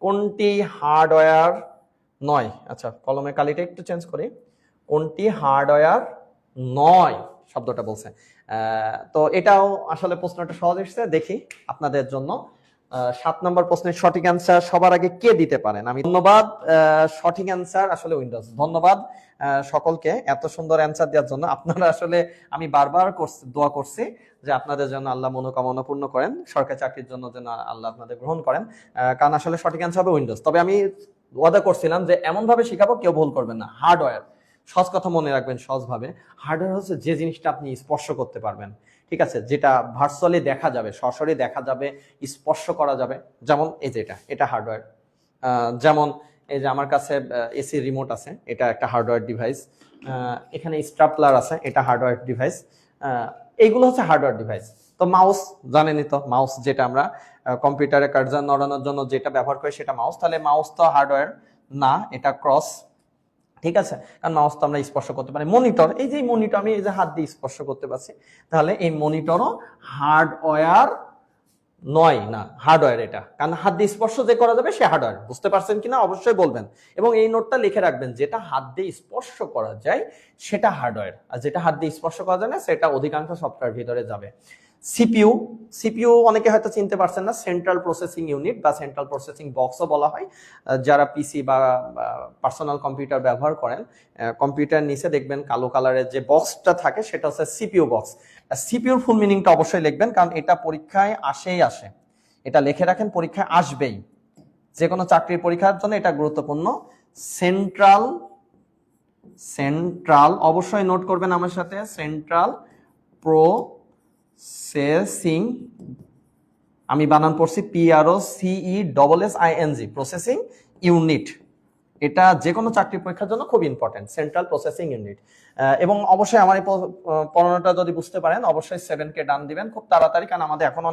কোনটি হার্ডওয়্যার নয়? আচ্ছা, কলমের কালিটা একটু চেঞ্জ করি। কোনটি হার্ডওয়্যার নয় শব্দটা বলছে। তো এটাও আসলে প্রশ্নটা সহজ এসেছে, দেখি আপনাদের জন্য। 7 নম্বর প্রশ্নের সঠিক অ্যান্সার সবার আগে কে দিতে পারেন? আমি ধন্যবাদ। সঠিক অ্যান্সার আসলে উইন্ডোজ। ধন্যবাদ সকলকে এত সুন্দর অ্যান্সার দেওয়ার জন্য। আপনারা আসলে, আমি বারবার দোয়া করছি যে আপনাদের জন্য আল্লাহ মনোকামনা পূর্ণ করেন, সরকারি চাকরির জন্য যেন আল্লাহ আপনাদের গ্রহণ করেন। কারণ আসলে সঠিক অ্যান্সার হবে উইন্ডোজ। তবে আমি ওয়াদা করছিলাম যে এমন ভাবে শিখাবো কেউ ভুল করবেন না। হার্ডওয়্যার, সহজ কথা মনে রাখবেন সহজভাবে। হার্ডওয়্যার হচ্ছে যে জিনিসটা আপনি স্পর্শ করতে পারবেন, ঠিক আছে, যেটা ভার্চুয়ালি দেখা যাবে, সরাসরি দেখা যাবে, স্পর্শ করা যাবে। যেমন এই যে এটা হার্ডওয়্যার। যেমন এই যে আমার কাছে এসি রিমোট আছে, এটা একটা হার্ডওয়্যার ডিভাইস। এখানে স্ট্রাপলার আছে, এটা হার্ডওয়্যার ডিভাইস। এইগুলো হচ্ছে হার্ডওয়্যার ডিভাইস। তো মাউস জানেনই তো, মাউস যেটা আমরা কম্পিউটারে কার্সার নড়ানোর জন্য যেটা ব্যবহার করি সেটা মাউস। তাহলে মাউস তো হার্ডওয়্যার না, এটা ক্রস, ঠিক আছে, কারণ মাউস তো আমরা স্পর্শ করতে পারি। মনিটর, এই যে মনিটর আমি এই যে হাত দিয়ে স্পর্শ করতে পারছি, তাহলে এই মনিটরও হার্ডওয়্যার নয়, না হার্ডওয়্যার এটা, কারণ হাত দিয়ে স্পর্শ যে করা যাবে সে হার্ডওয়্যার। বুঝতে পারছেন কিনা অবশ্যই বলবেন, এবং এই নোটটা লিখে রাখবেন, যেটা হাত দিয়ে স্পর্শ করা যায় সেটা হার্ডওয়্যার, আর যেটা হাত দিয়ে স্পর্শ করা যায় না সেটা অধিকাংশ সফটওয়্যার ভিতরে যাবে। সিপিইউ, সিপিইউ অনেকে হয়তো চিনতে পারছেন না, সেন্ট্রাল প্রসেসিং ইউনিট বা সেন্ট্রাল প্রসেসিং বক্সও বলা হয়। যারা পিসি বা পার্সোনাল কম্পিউটার ব্যবহার করেন, কম্পিউটার নিচে দেখবেন কালো কালারের যে বক্সটা থাকে সেটা হচ্ছে সিপিইউ বক্স। সিপিইউর ফুল মিনিংটা অবশ্যই লিখবেন, কারণ এটা পরীক্ষায় আসে, এটা লিখে রাখেন, পরীক্ষায় আসবেই, যে কোনো চাকরির পরীক্ষার জন্য এটা গুরুত্বপূর্ণ। সেন্ট্রাল অবশ্যই নোট করবেন আমার সাথে, সেন্ট্রাল প্রসেসিং, আমি বানান পড়ছি PROCESSING, প্রসেসিং ইউনিট। এটা যে কোনো চাকরি পরীক্ষার জন্য খুব ইম্পর্টেন্ট, সেন্ট্রাল প্রসেসিং ইউনিট। এবং অবশ্যই আমার এই পড়ানোটা যদি বুঝতে পারেন অবশ্যই 7K ডান দিবেন খুব তাড়াতাড়ি, কারণ আমাদের এখন